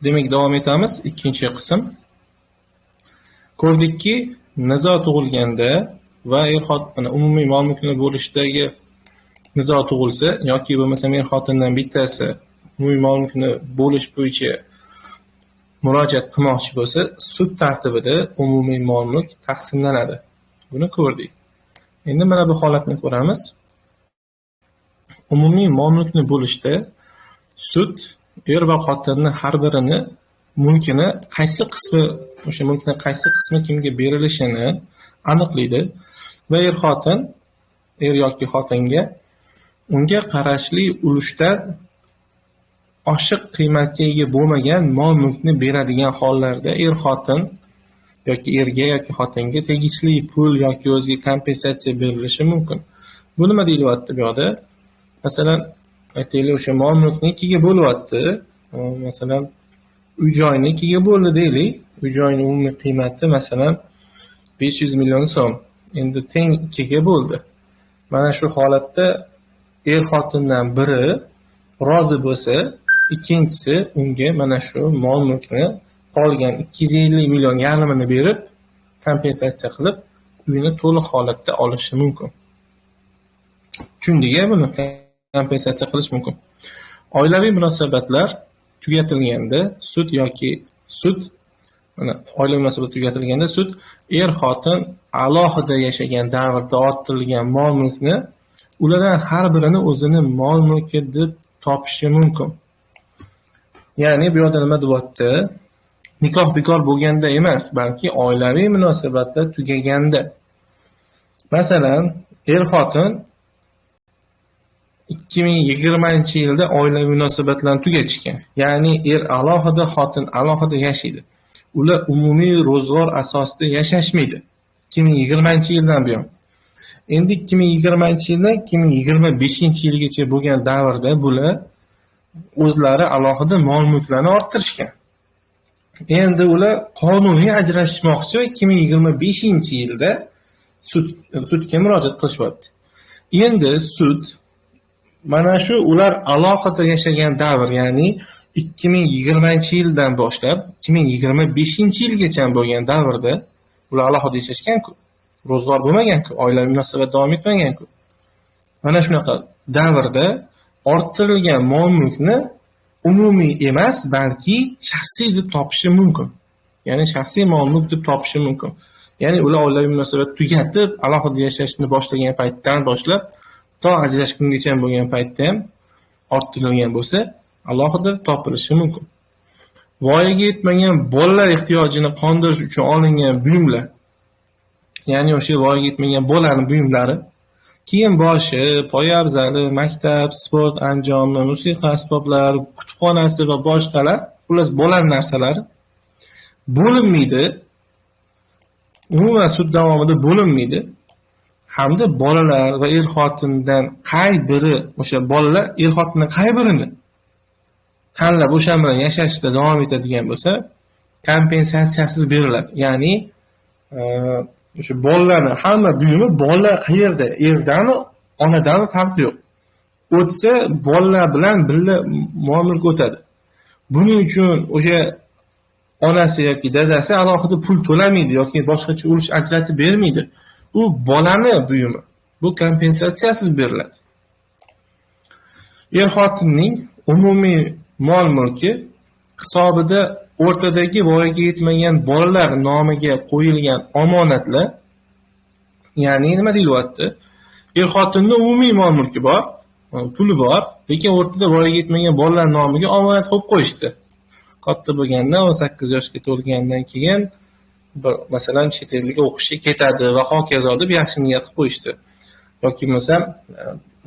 Demak, davom etamiz. Ikkinchi qism. Ko'rdikki, nizo tug'ilganda va er-xotin umumiy mol-mulkni bo'lishdagi nizo tug'ilsa yoki bo'lmasam er-xotindan bittasi umumiy mol-mulkni bo'lish bo'yicha murojaat qilmoqchi bo'lsa, sud tartibida umumiy mol-mulk taqsimlanadi. Buni ko'rdik. Endi mana bu holatni ko'ramiz. Umumiy mol-mulkni bo'lishda sud er va xotinni har birini mulkini qaysi qismi, o'sha mulkning qaysi qismi kimga berilishini aniqlaydi va er yoki xotinga unga qarashli ulushdan oshiq qiymatga ega bo'lmagan mol-mulkni beradigan hollarda er-xotin yoki erga yoki xotinga tegishli pul yoki o'ziga kompensatsiya berilishi mumkin. Bu nima deyilyapti bu yerda? Masalan, aytaylik, o'sha mol-mulkni ikkiga bo'lyapti. Masalan, uy-joyni ikkiga bo'ldi deylik. Uy-joyning umumiy qiymati masalan 500 million so'm. Endi teng ikkiga bo'ldi. Mana shu holatda er-xotindan biri rozi bo'lsa, ikkinchisi unga mana shu mol-mulkni qolgan 250 million yarmini berib, kompensatsiya qilib, uyni to'liq holatda olishi mumkin. Tushundingmi? Buni kompensatsiya qilish mumkin. Oilaviy munosabatlar tugatilganda oilaviy munosabat tugatilganda sud er-xotin alohida yashagan davrda orttirilgan mol-mulkni ulardan har birini o'zini mol-mulki deb topishi mumkin. Ya'ni bu yerda nima deyapti? Nikoh bekor bo'lganda emas, balki oilaviy munosabatlar tugaganda. Masalan, er-xotin 2020-yilda oilaviy munosabatlarni tugatishgan. Ya'ni er alohida, xotin alohida yashaydi. Ular umumiy ro'zg'or asosida yashashmaydi. 2020-yildan buyon. Endi 2020-yildan 2025-yilgacha bo'lgan davrda bular o'zlari alohida mol-mulklarni orttirishgan. Endi ular qonuniy ajrashmoqchi va 2025-yilda sudga murojaat qilishyapti. Endi sud mana shu ular alohida yashagan davr, ya'ni 2020-yildan boshlab 2025-yilgacha bo'lgan davrda ular alohida yashashgan-ku. Ro'zg'or bo'lmagan-ku, oilaviy munosabat davom etmagan-ku. Mana shunaqa davrda orttirilgan mol-mulkni umumiy emas, balki shaxsiy deb topishi mumkin. Ya'ni shaxsiy mol-mulk deb topishi mumkin. Ya'ni ular oilaviy munosabat tugatib, alohida yashashni boshlagan paytdan boshlab to ajrashgungacha bo'lgan paytda ham orttirilgan bo'lsa, alohida topilishi mumkin. Voyaga yetmagan bolalar ehtiyojini qondirish uchun olingan buyumlar, ya'ni o'sha voyaga yetmagan bolalarning buyumlari, kiyim boshi, poyabzali, maktab, sport anjomi, musiqa asboblari, kutubxonasi va boshqalar, xullas bolalar narsalari bo'linmaydi. Umuman sud davomida bo'linmaydi. Hamda bolalar va er-xotindan qay biri, o'sha bolalar er-xotindan qay birini tanlab o'sha bilan yashashda davom etadigan bo'lsa, kompensatsiyasiz beriladi. Ya'ni o'sha bolalarning hamma buyumi bolalar qayerda, erdan, onadan farqi yo'q. O'tsa bolalar bilan birga mol-mulk o'tadi. Buning uchun o'sha onasi yoki dadasi alohida pul to'lamaydi yoki boshqacha ulush ajratib bermaydi. U bolani buyumi. Bu kompensatsiyasiz beriladi. Er-xotinning umumiy mol-mulki hisobida o'rtadagi voyaga yetmagan bolalar nomiga qo'yilgan omonatlar, ya'ni nima deyilyapti? Er-xotinning umumiy mol-mulki bor, puli bor, lekin o'rtada voyaga yetmagan bolalar nomiga omonat qo'yib qo'yishdi. Katta bo'lganda 18 yoshga to'lgandan keyin masalan chet elga o'qishga ketadi va hokazo deb yaxshi niyat qilib qo'yishdi. Yoki bo'lsam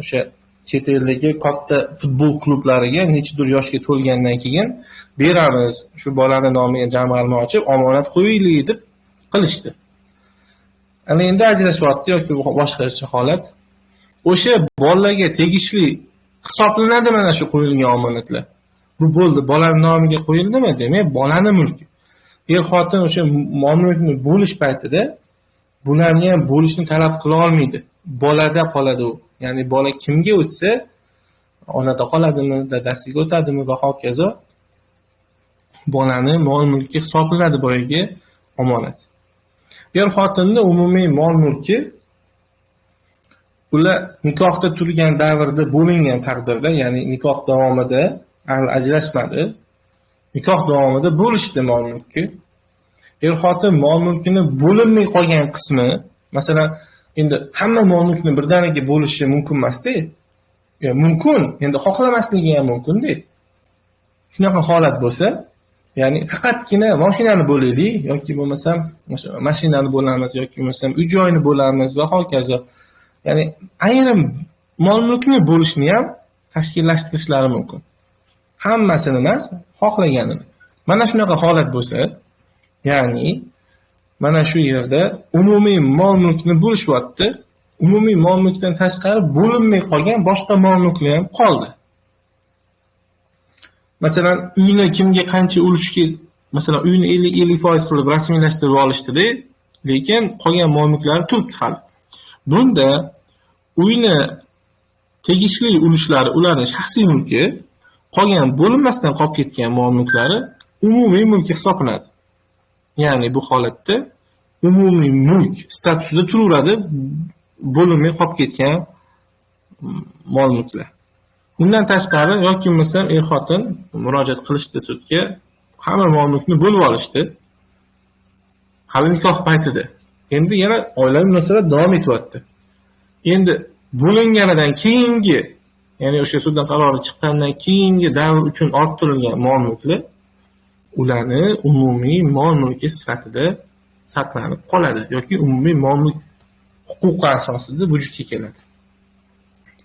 o'sha chet eldagi katta futbol klublariga nechidir yoshga to'lgandan keyin beramiz, shu bolani nomiga jamg'arma ochib omonat qo'yaylik deb qilishdi. Ana endi ajrashyapti yoki boshqacha holat. O'sha bolaga tegishli hisoblanadi mana shu qo'yilgan omonatlar. Bu bo'ldi, bolaning nomiga qo'yildimi? Demak, bolaning mulki. Er-xotin o'sha mol-mulkni bo'lish paytida bularni ham bo'lishni talab qila olmaydi. Bolada qoladi u. Ya'ni bola kimga o'tsa, onada qoladimi, dadasiga o'tadimi va hokazo. bolani mol-mulki hisoblanadi boyagi omonat. Er-xotinni umumiy mol-mulki ular nikohda turgan davrda bo'lingan taqdirda, ya'ni nikoh davomida ajrashmadi, nikoh davomida bo'lishdi mol-mulki. Er-xotin mol-mulkini bo'linmay qolgan qismi, masalan, endi hamma mol-mulkni birdaniga bo'lishi mumkin emas-da. Mumkin, endi xohlamasligi ham mumkin-da. Shunaqa holat bo'lsa, ya'ni faqatgina mashinani bo'laylik yoki bo'lmasam mashinani bo'lamiz yoki bo'lmasam uy-joyni bo'lamiz va hokazo. Ya'ni ayrim mol-mulkni bo'lishni ham tashkillashtirishlari mumkin. Hammasini emas, xohlaganini. Mana shunaqa holat bo'lsa, ya'ni mana shu yerda umumiy mol-mulkni bo'lishyapti. Umumiy mol-mulkdan tashqari bo'linmay qolgan boshqa mol-mulklar ham qoldi. Masalan, uyni kimga qancha ulushga, masalan, uyni 50% qilib rasmiylashtirib olishdi-da, lekin qolgan mol-mulklari turibdi hali. Bunda uyni tegishli ulushlari ularning shaxsiy mulki, qolgan bo'linmasdan qolib ketgan mol-mulklari umumiy mulk hisoblanadi. Ya'ni bu holatda umumiy mulk statusida turaveradi bo'linmay qolib ketgan mol-mulklar. Undan tashqari yoki bo'lmasam er-xotin murojaat qilishdi sudga, hamma mol-mulkni bo'lib olishdi. Hali nikoh paytida. Endi yana oilaviy munosabat davom etyapti. Endi bo'linganidan keyingi, ya'ni o'sha suddan qarori chiqqandan keyingi davr uchun orttirilgan mol-mulklar ularni umumiy mol-mulki sifatida saqlanib qoladi yoki umumiy mol-mulk huquqi asosida vujudga keladi.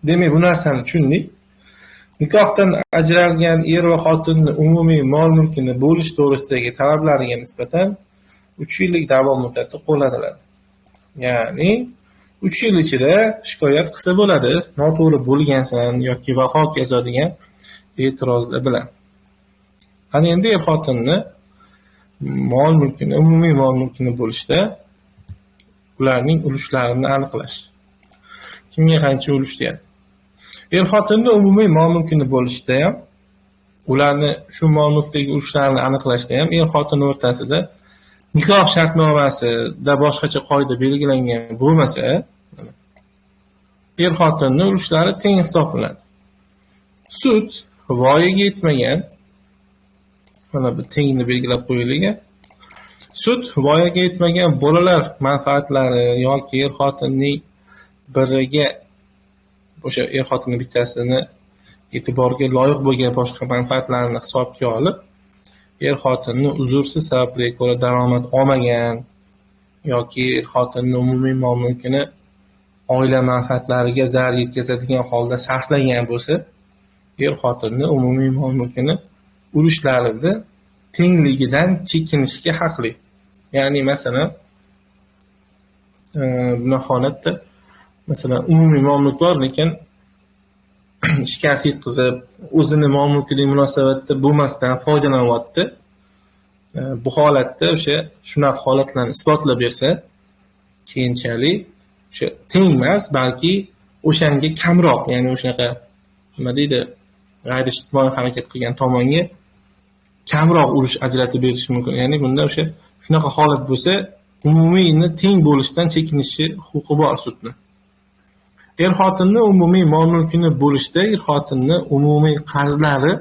Demak, bu narsani tushundik. Nikohdan ajralgan er va xotinning umumiy mol-mulkini bo'lish to'g'risidagi talablariga nisbatan 3 yillik da'vo muddati qo'llaniladi. Ya'ni 3 yil ichida shikoyat qilsa bo'ladi, noto'g'ri bo'lgansan yoki va hokazo degan e'tirozlar bilan. Ana endi er-xotinni mol-mulkini, umumiy mol-mulkini bo'lishda ularning ulushlarini aniqlash. Kimga qancha ulush deyapti? Er-xotinni umumiy mol-mulkini bo'lishda ham, ularni shu mol-mulkdagi ulushlarini aniqlashda ham er-xotin o'rtasida nikoh shartnomasida boshqacha qoida belgilangan bo'lmasa, er-xotinni ulushlari teng hisoblanadi. Sud voyaga yetmagan, mana bu tengni belgilab qo'yilgan. Sud voyaga yetmagan bolalar manfaatlari yoki er-xotinning biriga o'sha er-xotinning bittasini e'tiborga loyiq bo'lgan boshqa manfaatlarini hisobga olib, er-xotinni uzursiz sabablarga ko'ra daromad olmagan yoki er-xotinning umumiy mol-mulkini oila manfaatlariga zarar yetkazadigan holda sarflagan bo'lsa, er-xotinning umumiy mol-mulkini ulushlarini tengligidan chekinishga haqli. Ya'ni masalan, buni holatda masalan umumiy mol-mulk bor, lekin shikast yetkazib, o'zini mol-mulkining munosabatda bo'lmasdan foydalanyapti. Bu holatda o'sha shunaqa holatlarni isbotlab bersa, keyinchalik o'sha teng emas, balki o'shanga kamroq, ya'ni o'shanaqa nima deydi, g'ayri-ijtimoiy harakat qilgan tomonga kamroq ulush ajratib berish mumkin. Ya'ni bunda o'sha shunaqa holat bo'lsa, umumiyni teng bo'lishdan chekinishi huquqi bor sudning. Er-xotinni umumiy mol-mulkini bo'lishda er-xotinni umumiy qarzlari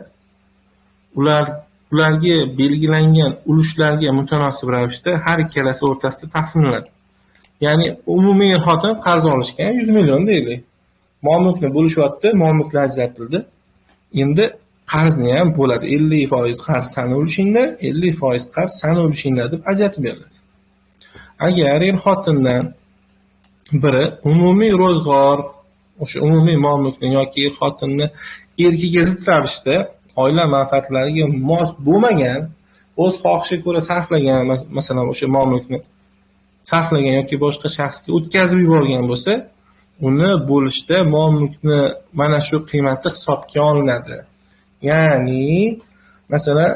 ularga belgilangan ulushlarga mutanosib ravishda har ikkalasi o'rtasida taqsimlanadi. Ya'ni umumiy er-xotin qarz olishgan 100 million deylik. Mol-mulkni bo'lishyapti, mol-mulklar ajratildi. Endi qarzni ham bo'ladi. 50% qarz sani ulushingda, 50% qarz sani ulushingda deb ajratib beriladi. Agar er-xotindan biri umumiy ro'zg'or, o'sha umumiy mol-mulkni yoki er-xotinni erkiga zid ravishda oila manfaatlariga mos bo'lmagan, o'z xohishiga ko'ra sarflagan, masalan o'sha mol-mulkni sarflagan yoki boshqa shaxsga o'tkazib yuborgan bo'lsa, uni bo'lishda mol-mulkni mana shu qiymati hisobga olinadi. Ya'ni masalan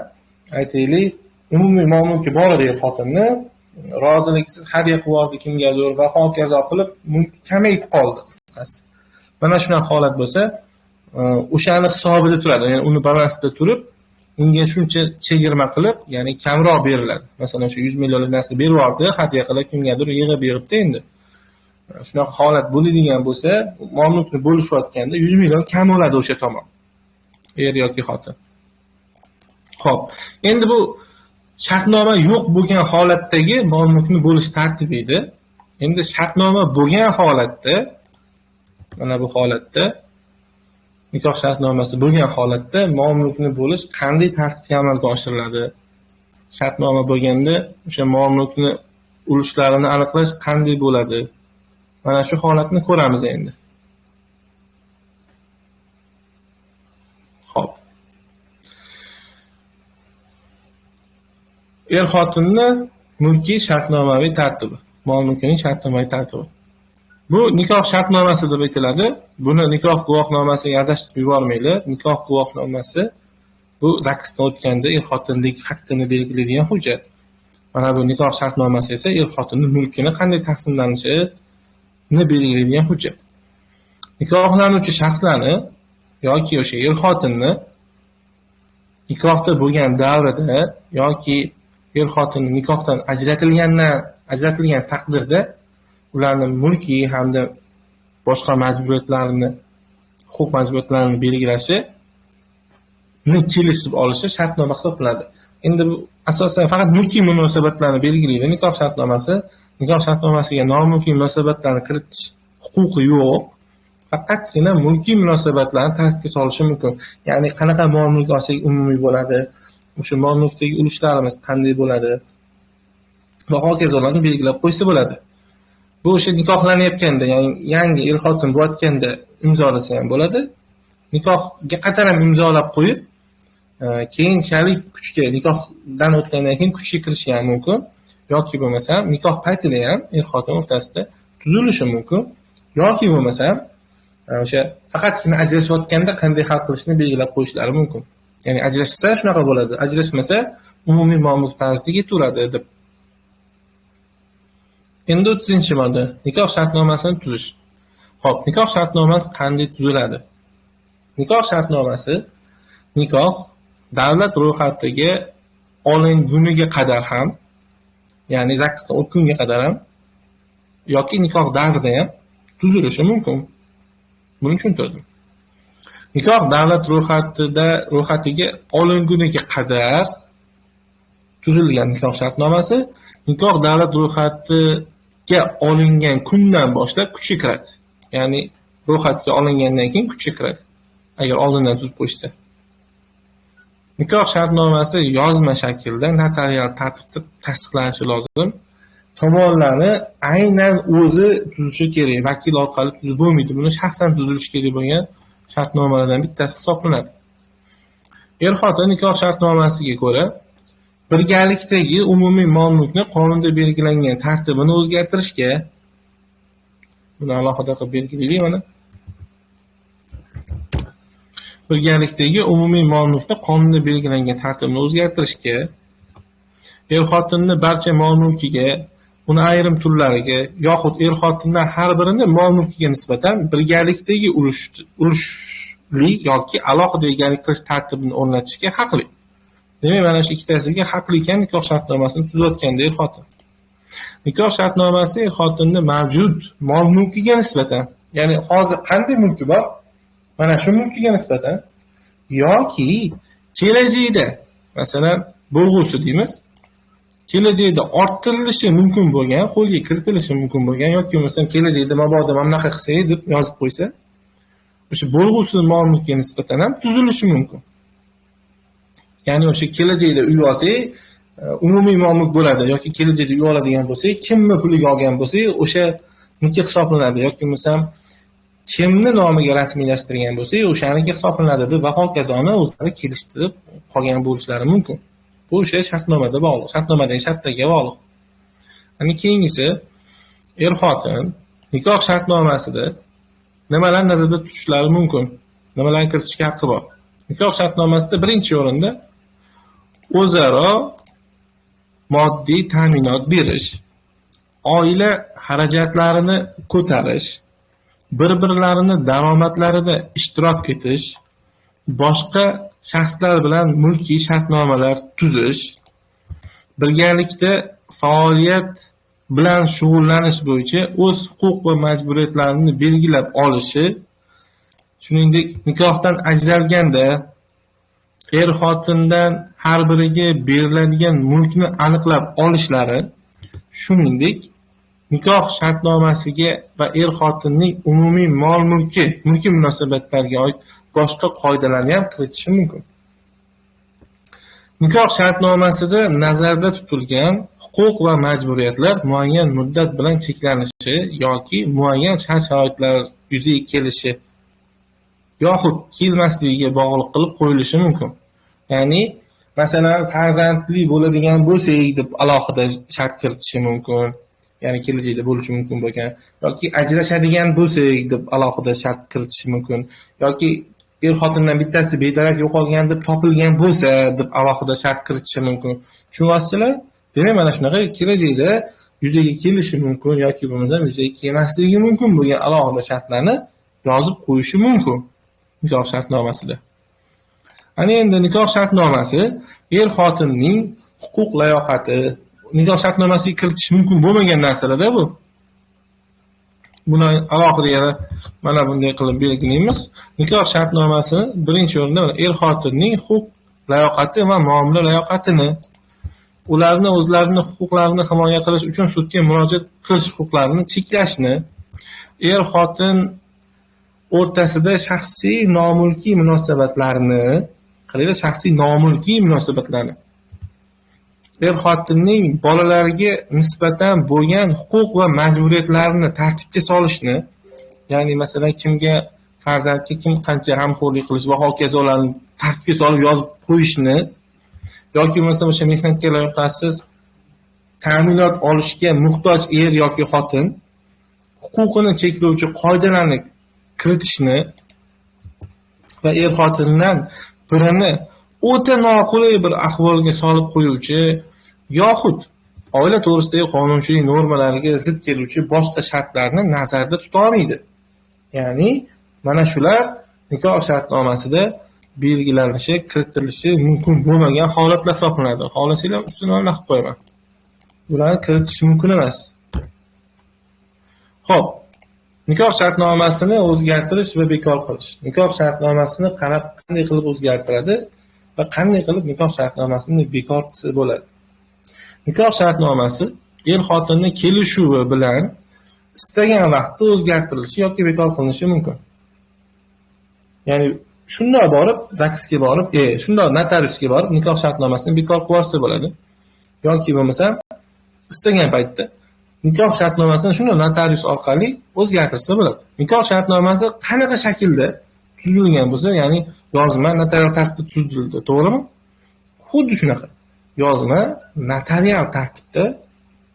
aytaylik, umumiy mol-mulki bor edi er-xotinni, roziliksiz hadya qilib yubordi kimgadir va hokazo qilib mulk kamayib qoldi qisqasi. Mana shunaqa holat bo'lsa, o'shani hisobida turadi, ya'ni uni balansida turib, unga shuncha chegirma qilib, ya'ni kamroq beriladi. Masalan, shu 100 millionlik narsa berib yubordi, hadya qilib kimgadir yig'ib beribdi endi. Shunaqa holat bo'ladigan bo'lsa, mol-mulkni bo'lishayotganda 100 million kam oladi o'sha tomon. Er yoki xotin. Xo'p, endi bu shartnoma yo'q bo'lgan holatdagi mol-mulkni bo'lish tartibi edi. Endi shartnoma bo'lgan holatda, mana bu holatda nikoh shartnomasi bo'lgan holatda mol-mulkni bo'lish qanday tartibda amalga oshiriladi? Shartnoma bo'lganda o'sha mol-mulkni ulushlarini aniqlash qanday bo'ladi? Mana shu holatni ko'ramiz endi. Xo'p. Er-xotinni mulkiy shartnomaviy tartibi, mol-mulkining shartnomaviy tartibi. Bu nikoh shartnomasi deb aytiladi. Buni nikoh guvohnomasiga adashtirib yubormaylik. Nikoh guvohnomasi bu zaksdan o'tganda er-xotinlik faktini belgilaydigan hujjat. Mana bu nikoh shartnomasi esa er-xotinning mulkini qanday taqsimlanishini belgilaydigan hujjat. Nikohlanuvchi shaxslarni yoki o'sha er-xotinni nikohda bo'lgan davrida yoki er-xotin nikohdan ajratilgan taqdirda ularni mulkiy hamda boshqa majburiyatlarini, huquq majburiyatlarini belgilashi kelishib olishi shartnoma hisoblanadi. Endi bu asosan faqat mulkiy munosabatlarni belgilaydi nikoh shartnomasi. Nikoh shartnomasiga nomulkiy munosabatlarni kiritish huquqi yo'q. Faqatgina mulkiy munosabatlarni tartibga solishi mumkin. Ya'ni qanaqa mol-mulk olsak umumiy bo'ladi, o'sha mol-mulkdagi ulushlarimiz qanday bo'ladi va hokazolarni belgilab qo'ysa bo'ladi. Bu o'sha nikohlanayotganda, ya'ni yangi er-xotin bo'layotganda imzolasa ham bo'ladi. Nikohga qadar ham imzolab qo'yib, keyinchalik kuchga nikohdan o'tgandan keyin kuchga kirishi ham mumkin. Yoki bo'lmasa nikoh paytida ham er-xotin o'rtasida tuzilishi mumkin. Yoki bo'lmasa o'sha faqatgina ajrashayotganda qanday hal qilishni belgilab qo'yishlari mumkin. Ya'ni ajrashsa shunaqa bo'ladi, ajrashmasa umumiy mol-mulk tarzida ketaveradi deb. Endi 30-modda nikoh shartnomasini tuzish. Xo'p, nikoh shartnomasi qanday tuziladi? Nikoh shartnomasi nikoh davlat ro'yxatiga olinguniga qadar ham, ya'ni zaksdan o'tgunga qadar ham yoki nikoh davrida ham tuzilishi mumkin. Buni tushuntirdim. Nikoh davlat ro'yxatiga olinguniga qadar tuzilgan nikoh shartnomasi nikoh davlat ro'yxatiga olingan kundan boshlab kuchga kiradi. Ya'ni ro'yxatga olingandan keyin kuchga kiradi. Agar oldindan tuzib qo'yishsa. Nikoh shartnomasi yozma shaklda notarial tartibda tasdiqlanishi lozim. Tomonlarni aynan o'zi tuzishi kerak. Vakil orqali tuzib bo'lmaydi. Buni shaxsan tuzilishi kerak bo'lgan shartnomalardan bittasi hisoblanadi. Er-xotin nikoh shartnomasiga ko'ra birgalikdagi umumiy mol-mulkni qonunda belgilangan tartibini o'zgartirishga, buni alohida qilib belgilaylik mana. Birgalikdagi umumiy mol-mulkni qonunda belgilangan tartibini o'zgartirishga, er-xotinni barcha mol-mulkiga, uni ayrim turlariga yoxud er-xotinlar har birini mol-mulkiga nisbatan birgalikdagi ulushli yoki alohida egalik qilish tartibini o'rnatishga haqli. Demak, mana shu ikkitasiga haqli ekan nikoh shartnomasini tuzayotganda er-xotin. Nikoh shartnomasi er-xotinni mavjud mol-mulkiga nisbatan, ya'ni hozir qanday mulki bor? Mana shu mulkiga nisbatan yoki kelajakda, masalan, bo'lg'usi deymiz, kelajakda orttirilishi mumkin bo'lgan, qo'lga kiritilishi mumkin bo'lgan yoki bo'lmasa kelajakda mabodo mana bunaqa qilsak deb yozib qo'ysa, o'sha bo'lg'usi mol-mulkiga nisbatan ham tuzilishi mumkin. Ya'ni o'sha kelajakda uy olsak, umumiy mol-mulk bo'ladi yoki kelajakda uy oladigan bo'lsak, kimni puliga olgan bo'lsak, o'sha niki hisoblanadi yoki bo'lmasa kimni nomiga rasmiylashtirgan bo'lsak, o'shaniki hisoblanadi deb va hokazoni o'zlari kelishtirib qolgan bo'lishlari mumkin. Bu o'sha shartnomada bog'liq, shartnomadagi shartlarga bog'liq. Ana keyingisi er-xotin nikoh shartnomasida nimalar nazarda tutishlari mumkin? Nimalarni kiritishga haqqi bor? Nikoh shartnomasida birinchi o'rinda o'zaro moddiy ta'minot berish, oila xarajatlarini ko'tarish, bir-birlarini daromadlarida ishtirok etish, boshqa shaxslar bilan mulkiy shartnomalar tuzish, birgalikda faoliyat bilan shug'ullanish bo'yicha o'z huquq va majburiyatlarini belgilab olishi, shuningdek nikohdan ajralganda er-xotindan har biriga beriladigan mulkni aniqlab olishlari, shuningdek nikoh shartnomasiga va er-xotinning umumiy mol-mulki, mulkiy munosabatlariga oid boshqa qoidalarni ham kiritishi mumkin. Nikoh shartnomasida nazarda tutilgan huquq va majburiyatlar muayyan muddat bilan cheklanishi yoki muayyan shart-sharoitlar yuzaga kelishi yoxud kelmasligiga bog'liq qilib qo'yilishi mumkin. Ya'ni, masalan, farzandli bo'ladigan bo'lsak deb alohida shart kiritishi mumkin. Ya'ni kelajakda bo'lishi mumkin bo'lgan yoki ajrashadigan bo'lsak deb alohida shart kiritishi mumkin yoki er-xotindan bittasi bedarak yo'qolgan deb topilgan bo'lsa deb alohida shart kiritishi mumkin. Tushunasizlar? Demak, mana shunaqa kelajakda yuzaga kelishi mumkin yoki bo'lmasam yuzaga kelmasligi mumkin bo'lgan alohida shartlarni yozib qo'yishi mumkin nikoh shartnomasida. Ana endi nikoh shartnomasi er-xotinning huquq layoqati, nikoh shartnomasiga kiritish mumkin bo'lmagan narsalarda bu. Buni alohida yana mana bunday qilib belgilaymiz. Nikoh shartnomasi birinchi o'rinda er-xotinning huquq layoqati va muomala layoqatini, ularni o'zlarining huquqlarini himoya qilish uchun sudga murojaat qilish huquqlarini cheklashni, er-xotin o'rtasida shaxsiy nomulkiy munosabatlarni, qaranglar, shaxsiy nomulkiy munosabatlarni, er-xotinning bolalariga nisbatan bo'lgan huquq va majburiyatlarini tartibga solishni, ya'ni masalan kimga farzandga kim qancha g'amxo'rlik qilish va hokazolarni tartibga solib yozib qo'yishni yoki bo'lmasa o'sha mehnatga layoqatsiz ta'minot olishga muhtoj er yoki xotin huquqini cheklovchi qoidalarni kiritishni va er-xotindan birini o'ta noqulay bir ahvolga solib qo'yuvchi yoxud oila to'g'risidagi qonunchilik normalariga zid keluvchi boshqa shartlarni nazarda tuta olmaydi. Ya'ni mana shular nikoh shartnomasida belgilanishi, kiritilishi mumkin bo'lmagan holatlar hisoblanadi. Xohlasanglar ustini olib qo'yaman. Bularni kiritish mumkin emas. Xo'p, nikoh shartnomasini o'zgartirish va bekor qilish. Nikoh shartnomasini qanday qilib o'zgartiradi va qanday qilib nikoh shartnomasini bekor qilsa bo'ladi? Nikoh shartnomasi er-xotinning kelishuvi bilan istagan vaqtda o'zgartirilishi yoki bekor qilinishi mumkin. Ya'ni shundoq borib, zaksga borib, shundoq notariusga borib nikoh shartnomasini bekor qilib yuborsa bo'ladi. Yoki bo'lmasa istagan paytda nikoh shartnomasini shundoq notarius orqali o'zgartirsa bo'ladi. Nikoh shartnomasi qanaqa shaklda tuzilgan bo'lsa, ya'ni yozma notarial tartibda tuzildi, to'g'rimi? Xuddi shunaqa. Yozma notarial tartibda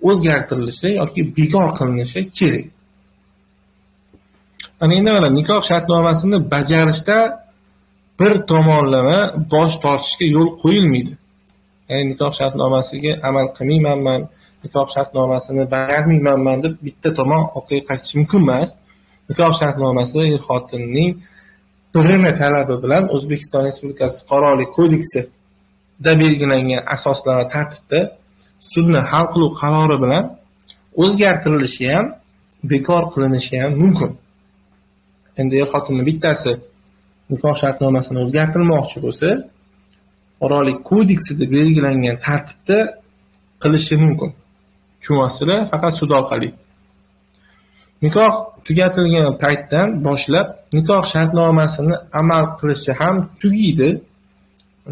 o'zgartirilishi yoki bekor qilinishi kerak. Ana endi mana nikoh shartnomasini bajarishda bir tomonlama bosh tortishga yo'l qo'yilmaydi. Ya'ni nikoh shartnomasiga amal qilmayman, nikoh shartnomasini bajarmayman deb bitta tomon orqaga qaytish mumkin emas. Nikoh shartnomasi er-xotinning birini talabi bilan O'zbekiston Respublikasi Fuqarolik kodeksida belgilangan asoslar va tartibda sudni hal qiluv qarori bilan o'zgartirilishi ham, bekor qilinishi ham mumkin. Endi er-xotinning bittasi nikoh shartnomasini o'zgartirmoqchi bo'lsa, Fuqarolik kodeksida belgilangan tartibda qilishi mumkin. Tushunasizlar? Faqat sud orqali. Nikoh tugatilgan paytdan boshlab nikoh shartnomasini amal qilishi ham tugaydi.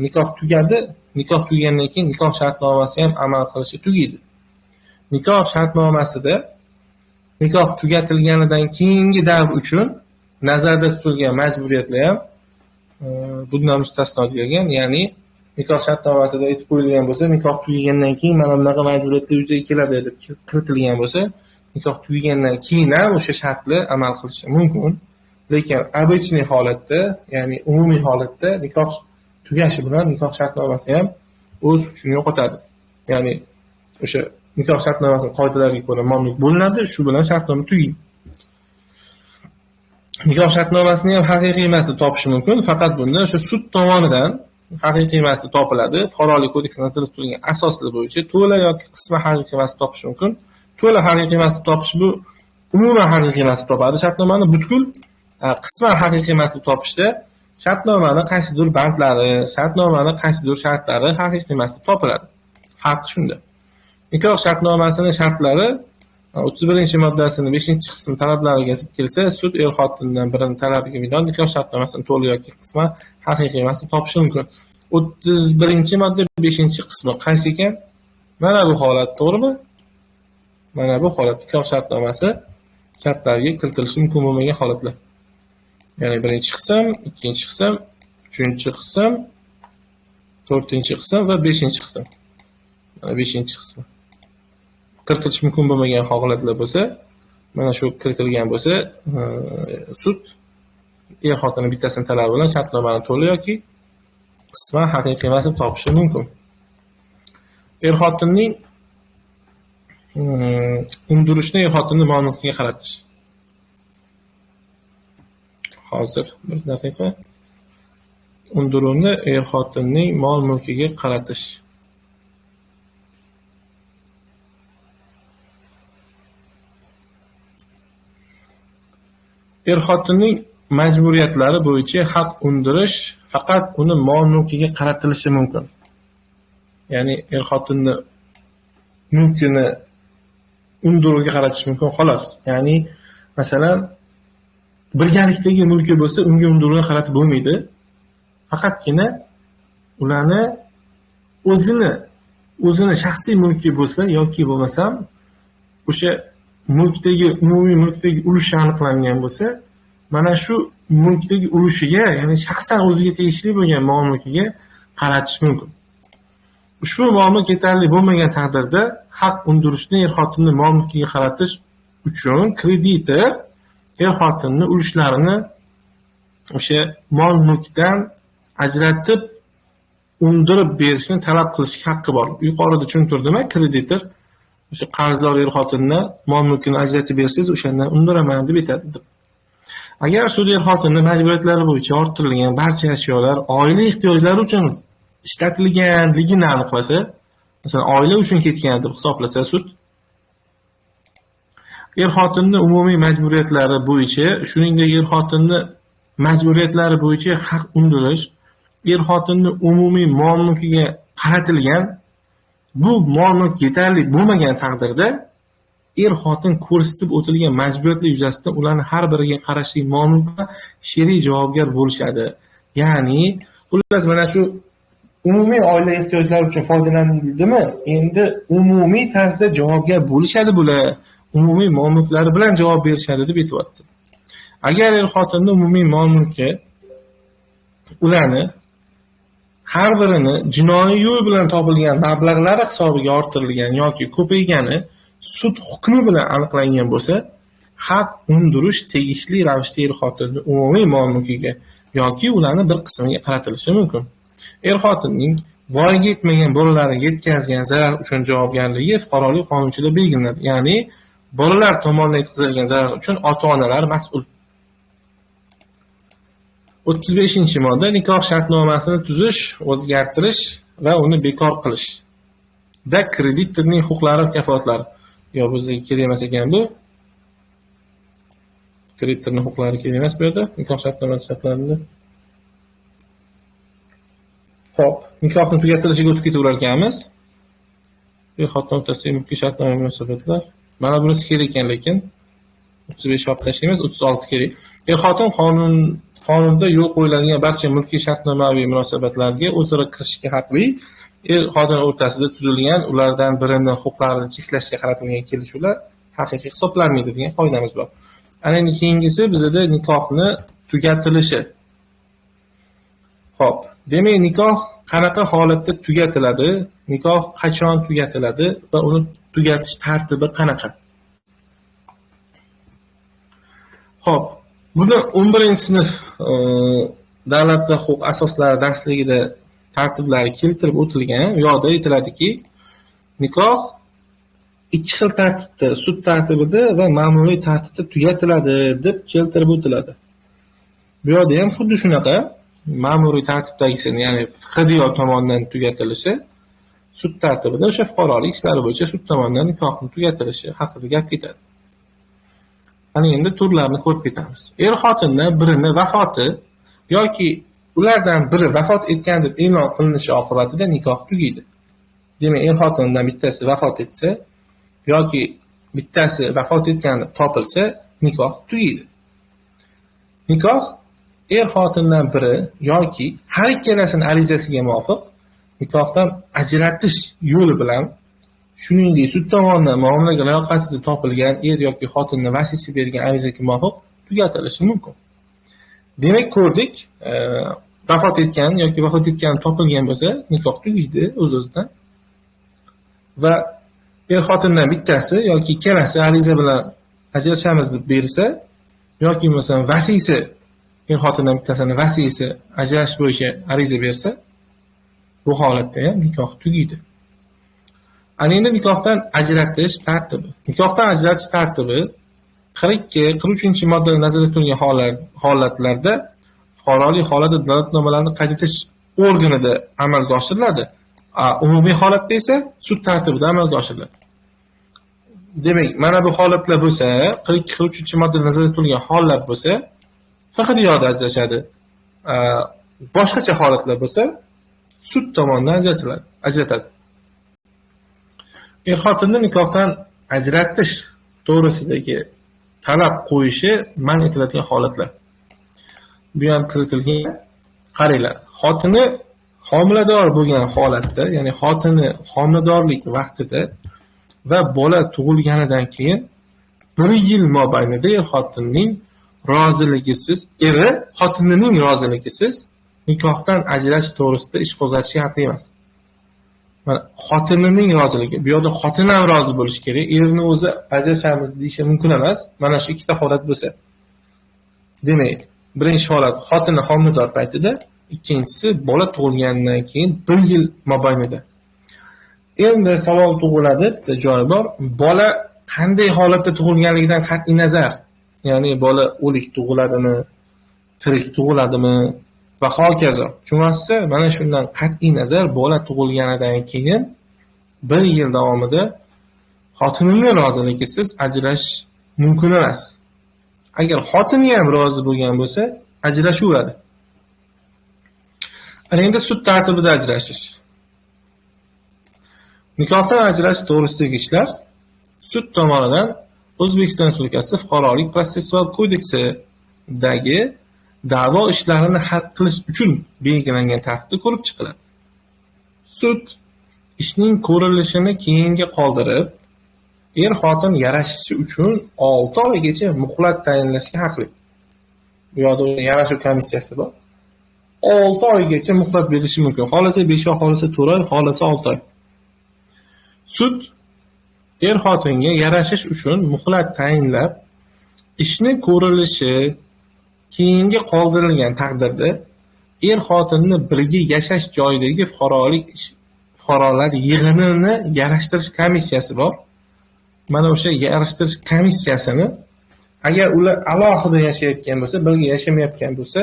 Nikoh tugadi, nikoh tugagandan keyin nikoh shartnomasi ham amal qilishi tugaydi. Nikoh shartnomasida nikoh tugatilganidan keyingi davr uchun nazarda tutilgan majburiyatlar ham bundan mustasno deyilgan. Ya'ni nikoh shartnomasida aytib qo'yilgan bo'lsa, nikoh tugagandan keyin mana bunaqa majburiyatlar yuzaga keladi deb kiritilgan bo'lsa, nikoh tugagandan keyin ham o'sha shartlar amal qilishi mumkin. Lekin обычный holatda, ya'ni umumiy holatda nikoh tugashi bilan nikoh shartnomasi ham o'z kuchini yo'qotadi. Ya'ni o'sha nikoh shartnomasining qoidalariga ko'ra mol-mulk bo'linadi, shu bilan shartnoma tugaydi. nikoh shartnomasini ham haqiqiy emasini topish mumkin. Faqat bunda o'sha sud tomonidan haqiqiy emasini topiladi. Fuqarolik kodeksida nazarda tutilgan asoslar bo'yicha to'la yoki qisman haqiqiy emasini topish mumkin. To'la haqiqiy emasini topish bu umuman haqiqiy emasini topadi shartnomani butkul. Qisman haqiqiy emasini topishda shartnomani qaysidir bandlari, shartnomani qaysidir shartlari haqiqiy emasini topiladi. Farqi shunda. Nikoh shartnomasining shartlari 31-moddasining 5-qismi talablariga zid kelsa, sud xotindan birining talabiga binoan nikoh shartnomasini to'liq yoki qisman haqiqiy emasini topishi mumkin. 31-modda 5-qismi qaysi ekan? Mana bu holat, to'g'rimi? Mana bu holat nikoh shartnomasi shartlariga kiritilishi mumkin bo'lmagan holatlar. Ya'ni 1-qism, 2-qism, 3-qism, 4-qism va 5-qism. Mana 5-qismi. Kiritilishi mumkin bo'lmagan holatlar bo'lsa, mana shu kiritilgan bo'lsa, sud xotinning bittasining talabi bilan shartnomani to'liq yoki qisman haqiqiy emasini topishi mumkin. Xotinning undirishni xotinning mol-mulkiga qaratish. Hozir bir daqiqa. Undiruvni xotinning mol-mulkiga qaratish. Xotinning majburiyatlari bo'yicha haq undirish faqat uni mol-mulkiga qaratilishi mumkin. Ya'ni xotinning mulkini undiruvga qaratish mumkin xolos. Ya'ni masalan birgalikdagi mulki bo'lsa, unga undiruvga qaratib bo'lmaydi. Faqatgina ularni o'zini shaxsiy mulki bo'lsa yoki bo'lmasam o'sha mulkdagi umumiy mulkdagi ulushi aniqlangan bo'lsa, mana shu mulkdagi ulushiga, ya'ni shaxsan o'ziga tegishli bo'lgan mol-mulkiga qaratish mumkin. Ushbu mol-mulk yetarli bo'lmagan taqdirda haq undirishni xotinning mol-mulkiga qaratish uchun kreditor xotinning ulushlarini o'sha mol-mulkdan ajratib undirib berishni talab qilish haqqi bor. Yuqorida tushuntirdim, kreditor o'sha qarzdor xotinni mol-mulkini ajratib bersangiz, o'shandan undiraman deb aytadi. Agar sud xotinning majburiyatlari bo'yicha orttirilgan barcha ashyolar oila ehtiyojlari uchun ishlatilganligini aniqlasa, masalan, oila uchun ketgan deb hisoblasa sud, xotinning umumiy majburiyatlari bo'yicha, shuningdek xotinning majburiyatlari bo'yicha haq undirish, xotinning umumiy mol-mulkiga qaratilgan bu mol-mulk yetarli bo'lmagan taqdirda xotin ko'rsatib o'tilgan majburiyatlar yuzasidan ularning har biriga qarashli mol-mulkqa sherik javobgar bo'lishadi. Ya'ni, xullas mana shu umumiy oila ehtiyojlari uchun foydalanildimi? Endi umumiy tarzda javobgar bo'lishadi bular. Umumiy mol-mulklari bilan javob berishadi deb aytibdi. Agar xotinning umumiy mol-mulki ularni har birini jinoiy yo'l bilan topilgan mablag'lari hisobiga orttirilgan yoki ko'paygani sud hukmi bilan aniqlangan bo'lsa, haq undirish tegishli ravishda xotinning umumiy mol-mulkiga yoki ularning bir qismiga qaratilishi mumkin. Xotinning voyaga yetmagan bolalariga yetkazgan zarar uchun javobgarligi fuqarolik qonunchiligi belgilanadi. Ya'ni bolalar tomonidan yetkazilgan zarar uchun ota-onalar mas'ul. 35-modda nikoh shartnomasini tuzish, o'zgartirish va uni bekor qilish. Da kreditorning huquqlari va kafolatlari. Yo, bizga kerak emas ekan bu. Kreditorning huquqlari kerak emas bu yerda, nikoh shartnomasi shartlarida. Xo'p, nikohni tugatilishiga o'tib ketaverar ekanmiz. Xotin o'rtasidagi mulkiy shartnoma munosabatlar. Mana bunisi kerak ekan, lekin 35 olib tashlaymiz, 36 kerak. Xotin qonunda yo'l qo'yiladigan barcha mulkiy shartnomaviy munosabatlarga o'zaro kirishga haqli. Xotin o'rtasida tuzilgan ulardan birining huquqlarini cheklashga qaratilgan kelishuvlar haqiqiy hisoblanmaydi degan qoidamiz bor. Ana endi keyingisi bizda nikohni tugatilishi. Xo'p, demak nikoh qanaqa holatda tugatiladi? Nikoh qachon tugatiladi va uni tugatish tartibi qanaqa? Xo'p, buni 11-sinf davlat va huquq asoslari darsligida tartiblari keltirib o'tilgan. U yoqda aytiladiki, nikoh ikki xil tartibda, sud tartibida va ma'muriy tartibda tugatiladi deb keltirib o'tiladi. Bu yerda ham xuddi shunaqa ma'muriy tartibdagisini, ya'ni fiqh tomonidan tugatilishi, sud tartibida o'sha fuqarolik ishlari bo'yicha sud tomonidan nikohni tugatilishi haqida gap ketadi. Ana endi turlarini ko'rib ketamiz. Er-xotindan birini vafoti yoki ulardan biri vafot etgan deb e'lon qilinishi oqibatida nikoh tugaydi. Demak, er-xotindan bittasi vafot etsa yoki bittasi vafot etgan deb topilsa, nikoh tugaydi. Nikoh er-xotindan biri yoki har ikkalasining arizasiga muvofiq nikohdan ajratish yo'li bilan, shuningdek sud tomonidan muomalaga layoqatsiz topilgan er yoki xotinni vasiysi bergan arizaga muvofiq tugatilishi mumkin. Demak, ko'rdik, vafot etgan yoki vafot etgan topilgan bo'lsa, nikoh tugaydi o'z-o'zidan. Va er-xotindan bittasi yoki ikkalasi ariza bilan ajrashamiz deb bersa yoki masalan vasiysi, er-xotindan bittasini vasiysi ajrashish bo'yicha ariza bersa, bu holatda ham nikoh tugaydi. Ana endi nikohdan ajratish tartibi. Nikohdan ajratish tartibi 42-43 moddada nazarda tutilgan holatlarda fuqarolik holati dalolatnomalarini qayd etish organida amalga oshiriladi. Umumiy holatda esa sud tartibida amalga oshiriladi. Demak, mana bu holatlar bo'lsa, 42-43 moddada nazarda tutilgan holatlar bo'lsa, fiqh yordamida ajrashadi. Boshqacha holatlar bo'lsa, sud tomonidan ajratadi. Er-xotinni nikohdan ajratish to'g'risidagi talab qo'yishi man etiladigan holatlar. Bu ham kiritilgan. Qaranglar, xotini homilador bo'lgan holatda, ya'ni xotini homiladorlik vaqtida va bola tug'ilganidan keyin 1 yil mobaynida er-xotinning roziligisiz, eri xotinining roziligisiz nikohdan ajratish to'g'risida ish qo'zg'atish shart emas. Mana xotinining roziligi. Bu yerda xotin ham rozi bo'lishi kerak. Erni o'zi ajrashamiz deyishi mumkin emas. Mana shu ikkita holat bo'lsa. Demak, birinchi holat xotini homilador paytida, ikkinchisi bola tug'ilganidan keyin 1 yil mobaynida. Endi savol tug'iladi, bitta joyi bor. Bola qanday holatda tug'ilganligidan qat'iy nazar, ya'ni bola o'lik tug'iladimi, tirik tug'iladimi va hokazo. Chunki mana shundan qat'iy nazar bola tug'ilganidan keyin 1 yil davomida xotinining roziligisiz ajrashish mumkin emas. Agar xotini ham rozi bo'lgan bo'lsa, ajrashaveradi. Ana endi sud tartibida ajrashish. Nikohdan ajrashish to'g'risidagi ishlar sud tomonidan O'zbekiston Respublikasi Fuqarolik protsessual kodeksidagi da'vo ishlarini hal qilish uchun belgilangan tartibda ko'rib chiqiladi. Sud ishning ko'rilishini keyinga qoldirib, er-xotin yarashishi uchun 6 oygacha muhlat tayinlashga haqli. Bu yerda yarashuv komissiyasi bor. 6 oygacha muhlat berishi mumkin. Xolasa 5 oy, xolasa 4 oy, xolasa 6 oy. Sud er-xotinga yarashish uchun muhlat tayinlab, ishni ko'rilishi keyinga qoldirilgan taqdirda er-xotinni birga yashash joyidagi fuqarolar yig'inini yarashtirish komissiyasi bor. Mana o'sha yarashtirish komissiyasini agar ular alohida yashayotgan bo'lsa, birga yashamayotgan bo'lsa,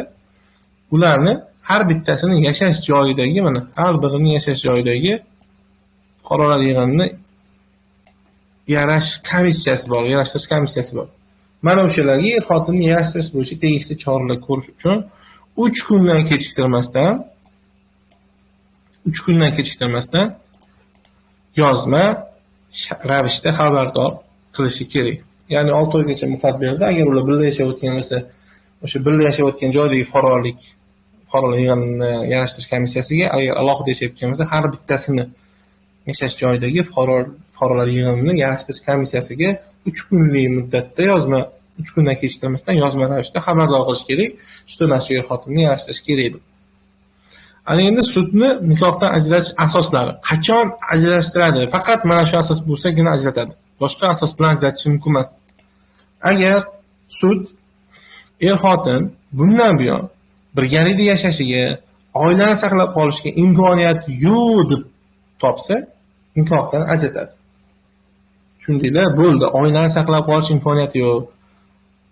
ularni har bittasini yashash joyidagi, mana har birining yashash joyidagi fuqarolar yig'inini yarashtirish komissiyasi bor. Mana o'shalarga er-xotinni yarashtirish bo'yicha tegishli choralar ko'rish uchun 3 kundan kechiktirmasdan yozma ravishda xabardor qilishi kerak. Ya'ni 6 oygacha muhlat berildi. Agar ular birga yashayotgan bo'lsa, o'sha birga yashayotgan joydagi fuqarolar yig'inini yarashtirish komissiyasiga, agar alohida yashayotgan bo'lsa, har bittasini yashash joyidagi fuqarolar yig'inini yarashtirish komissiyasiga 3 kunlik muddatda yozma, 3 kundan kechiktirmasdan yozma ravishda xabardor qilish kerak. Shu narsa er-xotinni yarashtirish kerak. Ana endi sudni nikohdan ajratish asoslari. Qachon ajrashtiradi? Faqat mana shu asos bo'lsagina ajratadi. Boshqa asos bilan ajratish mumkin emas. Agar sud er-xotin bundan buyon birgalikda yashashiga, oilani saqlab qolishga imkoniyat yo'q deb topsa, nikohdan ajratadi. Shundaylar bo'ldi, oilani saqlab qolish imkoniyati yo'q.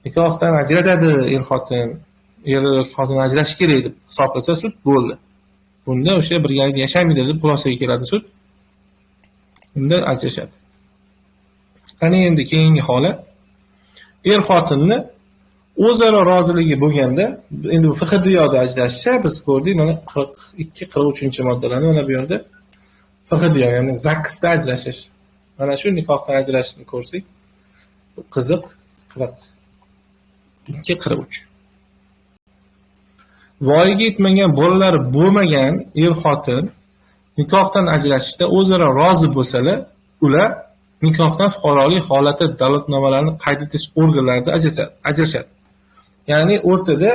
Nikohdan ajratadi er-xotin. eri yoki xotini ajrashish kerak deb hisoblasa sud, bo'ldi. Bunda o'sha birgalikda yashamaydi deb xulosaga keladi sud. Unda ajrashadi. Qani endi keyingi holat, er xotinni o'zaro roziligi bo'lganda, endi bu fiqh duyoda ajrashish, biz ko'rdik, mana 42-43-moddalarni mana bu yerda fiqh duyo, ya'ni zaksda ajrashish. Mana shu nikohdan ajrashishni ko'rsak, qiziq. 42-43. Voyaga yetmagan bolalari bo'lmagan er xotin nikohdan ajrashishda o'zaro rozi bo'lsalar, ular nikohdan fuqarolik holati dalolatnomalarini qayd etish organlarida ajrashadi. Ya'ni o'rtada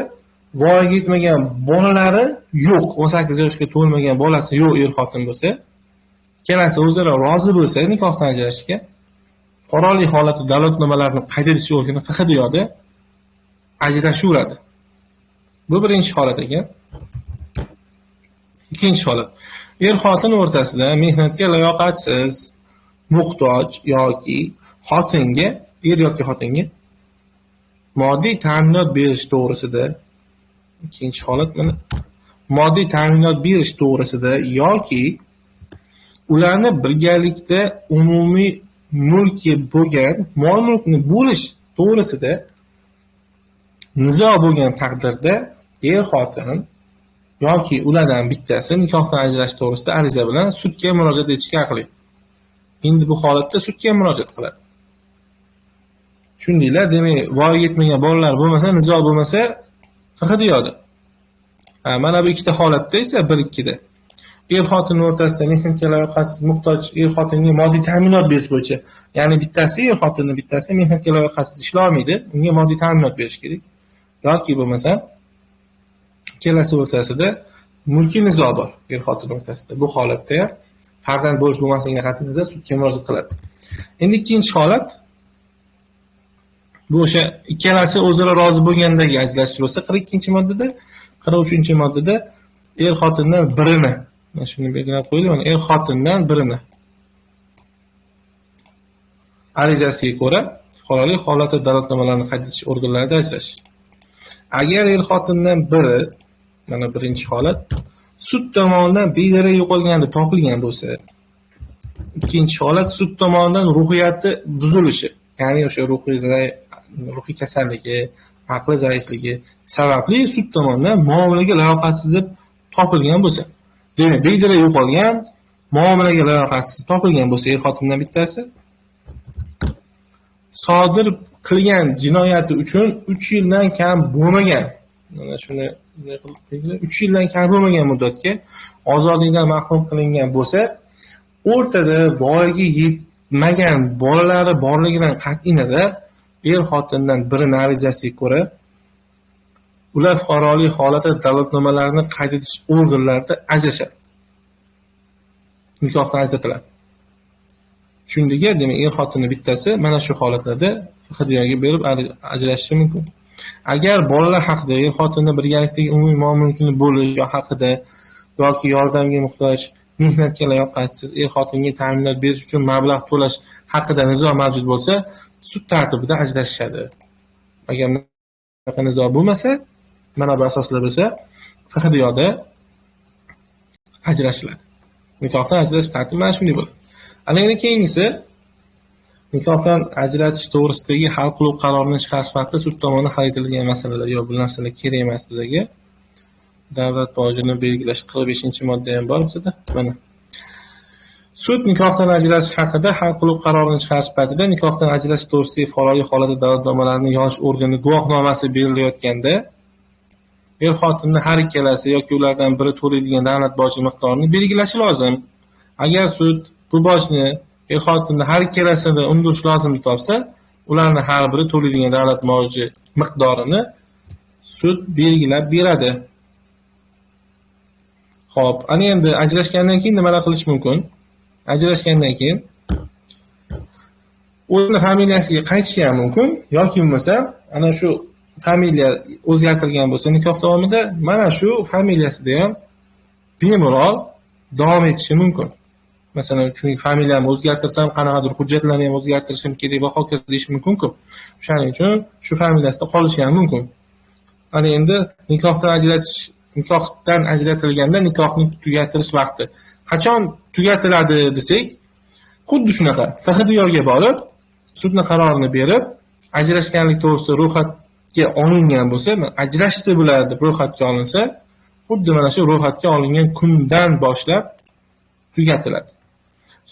voyaga yetmagan bolalari yo'q, 18 yoshga to'lmagan bolasi yo'q er xotin bo'lsa, ikkalasi o'zaro rozi bo'lsa nikohdan ajrashishga, fuqarolik holati dalolatnomalarini qayd etish organi fiqh duyoda ajrashaveradi. Bu birinchi holat ekan. Ikkinchi holat. Er xotin o'rtasida mehnatga layoqatsiz, muhtoj yoki xotinga, er yoki xotinga moddiy ta'minot berish to'g'risida, ikkinchi holat mana moddiy ta'minot berish to'g'risida yoki ularni birgalikda umumiy mulki bo'lgan mol-mulkni bo'lish to'g'risida nizo bo'lgan taqdirda er xotin yoki ulardan bittasi nikohdan ajrash to'g'risida ariza bilan sudga murojaat etishga haqli. Endi bu holatda sudga murojaat qiladi. Shundaylar, demak, voyaga yetmagan bolalar bo'lmasa, nizo bo'lmasa, fiqh duyoda. Mana bu ikkita holatda esa 1-2da er xotin o'rtasida mehnatga layoqatsiz, muhtoj er xotinga moddiy ta'minot berish bo'yicha, ya'ni bittasi er xotinning bittasi mehnatga layoqatsiz ishlay olmaydi, unga moddiy ta'minot berish kerak. Yoki bo'lmasa ikkalasi o'rtasida mulkiy nizo bor er xotin o'rtasida. Bu holatda ham farzand bo'lish bo'lmasligiga qat'iy nazar sudga murojaat qiladi. Endi ikkinchi holat, bu o'sha ikkalasi o'zaro rozi bo'lgandagi ajrashish bo'lsa, 42-moddada, 43-moddada er xotindan birini, mana shuni belgilab qo'ydim, mana er xotindan birini arizasiga ko'ra fuqarolik holati dalolatnomalarini qayd etish organlarida ajrashish. Agar er xotindan biri, mana birinchi holat, sud tomonidan bedarak yo'qolganda topilgan bo'lsa, ikkinchi holat sud tomonidan ruhiyati buzilishi, ya'ni o'sha ruhiy kasalligi, aqli zaifligi sababli sud tomonidan muomalaga layoqatsiz deb topilgan bo'lsa, demak, bedarak yo'qolgan, muomalaga layoqatsiz topilgan bo'lsa er xotindan bittasi sodir qilgan jinoyati uchun 3 yildan kam bo'lmagan, mana shuni 3 yildan kam bo'lmagan muddatga ozodlikdan mahrum qilingan bo'lsa, o'rtada voyaga yetmagan bolalari borligidan qat'iy nazar er xotindan birini arizasiga ko'ra ular fuqarolik holati dalolatnomalarini qayd etish organlarida ajrashadi. Nikohdan ajratiladi. Shundiga, demak, er xotinning bittasi mana shu holatlarda fiqh duyoga berib ajrashishi mumkin. Agar bolalar haqida er xotinning birgalikdagi umumiy mol-mulkini bo'lish haqida yoki yordamga muhtoj, mehnatga layoqatsiz er xotinga ta'minot berish uchun mablag' to'lash haqida nizo mavjud bo'lsa, sud tartibida ajrashishadi. Agar bunaqa nizo bo'lmasa, mana bu asoslar bo'lsa, fiqh duyoda ajrashiladi. Nikohdan ajrash tartibi mana shunday bo'ladi. Ana endi keyingisi, nikohdan ajratish to'g'risidagi hal qiluvchi qarorini chiqarish vaqtida sud tomonidan hal etilgan masalalar, yo bu narsalar kerak emas bizga. Davlat bojini belgilash 45-modda ham bor bizda. Mana sud nikohdan ajratish haqida hal qiluvchi qarorini chiqarish paytida nikohdan ajratish to'g'risidagi fuqarolik holati dalolatnomalarini yozish organi guvohnomasi berilayotganda er xotinni har ikkalasi yoki ulardan biri to'laydigan davlat boji miqdorini belgilashi lozim. Agar sud bu bojni er xotinni har ikkalasini undirish lozim deb topsa, ularni har biri to'laydigan davlat boji miqdorini sud belgilab beradi. Xo'p, ana endi ajrashgandan keyin nimalar qilish mumkin? Ajrashgandan keyin o'zini familiyasiga qaytishi ham mumkin yoki bo'lmasa, ana shu familiya o'zgartirilgan bo'lsa nikoh davomida, mana shu familiyasida ham bemalol davom etishi mumkin. Masalan, chunki familiyamni o'zgartirsam, qanaqadir hujjatlarni ham o'zgartirishim kerak va hokazo deyish mumkin-ku. Shuning uchun shu familiyasida qolishi ham mumkin. ana endi nikohdan ajratilganda nikohni tugatirish vaqti qachon tugatiladi desak, xuddi shunaqa FHDYoga borib, sudning qarorini berib, ajrashganlik to'g'risida ro'yxatga olingan bo'lsa, ajrashdi bular deb ro'yxatga olinsa, xuddi mana shu ro'yxatga olingan kundan boshlab tugatiladi.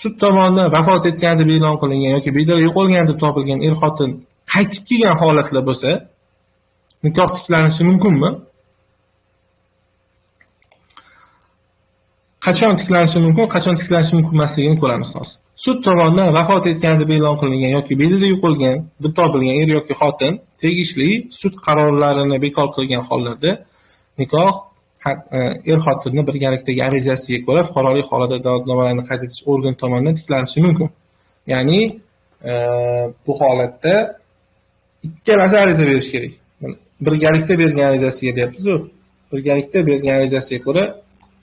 Sud tomonidan vafot etgan deb e'lon qilingan yoki bedor yo'qolgan deb topilgan er-xotin qaytib kelgan holatlar bo'lsa, nikoh tiklanishi mumkinmi? Qachon tiklanishi mumkin, qachon tiklanishi mumkin emasligini ko'ramiz hozir. Sud tomonidan vafot etgan deb e'lon qilingan yoki bedor yo'qolgan deb topilgan er yoki xotin tegishli sud qarorlarini bekor qilgan hollarda nikoh er-xotinning birgalikdagi arizasiga ko'ra fuqarolik holida da'vatnomalarni qayd etish organi tomonidan tiklanishi mumkin. Ya'ni bu holatda ikkalasi ariza berish kerak. Birgalikda bergan arizasiga deyapmiz-ku. Birgalikda bergan arizasiga ko'ra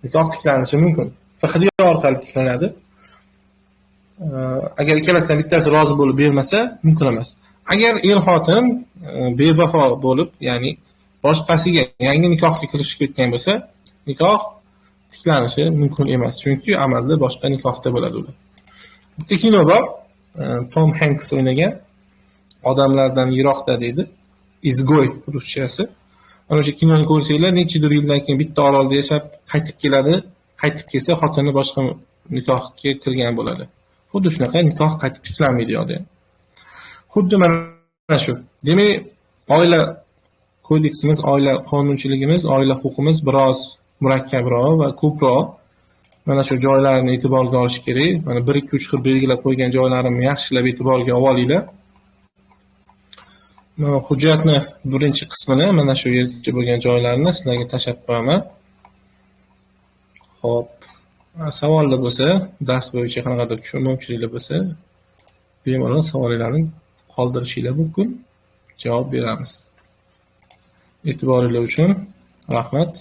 nikoh tiklanishi mumkin. FHDYo orqali tiklanadi. Agar ikkalasidan bittasi rozi bo'lib bermasa, mumkin emas. Agar er-xotin bevafo bo'lib, ya'ni boshqasiga yangi nikohga kirishib ketgan bo'lsa, nikoh tiklanishi mumkin emas. Chunki amalda boshqa nikohda bo'ladi ular. Bitta kino bor, Tom Hanks o'ynagan, Odamlardan yiroqda deydi. Izgoy ruschasi. Mana o'sha kinoni ko'rsanglar, nechidir yildan keyin bitta orolda yashab qaytib keladi. Qaytib kelsa, xotini boshqa nikohga kirgan bo'ladi. Xuddi shunaqa nikoh qaytib tiklanmaydi yo'qda. Xuddi mana shu. Demak, oila kodeksimiz, oila qonunchiligimiz, oila huquqimiz biroz murakkabroq va ko'proq mana shu joylarni e'tiborga olish kerak. Mana 1-2-3 xil belgilab qo'ygan joylarimni yaxshilab e'tiborga olinglar. Mana hujjatni birinchi qismini, mana shu yergacha bo'lgan joylarni sizlarga tashlab qo'yaman. Xo'p, savollar bo'lsa, dars bo'yicha qanaqadir tushunmovchiliklar bo'lsa, bemalol savollarni qoldirishinglar mumkin. Javob beramiz. E'tiboringiz uchun rahmat.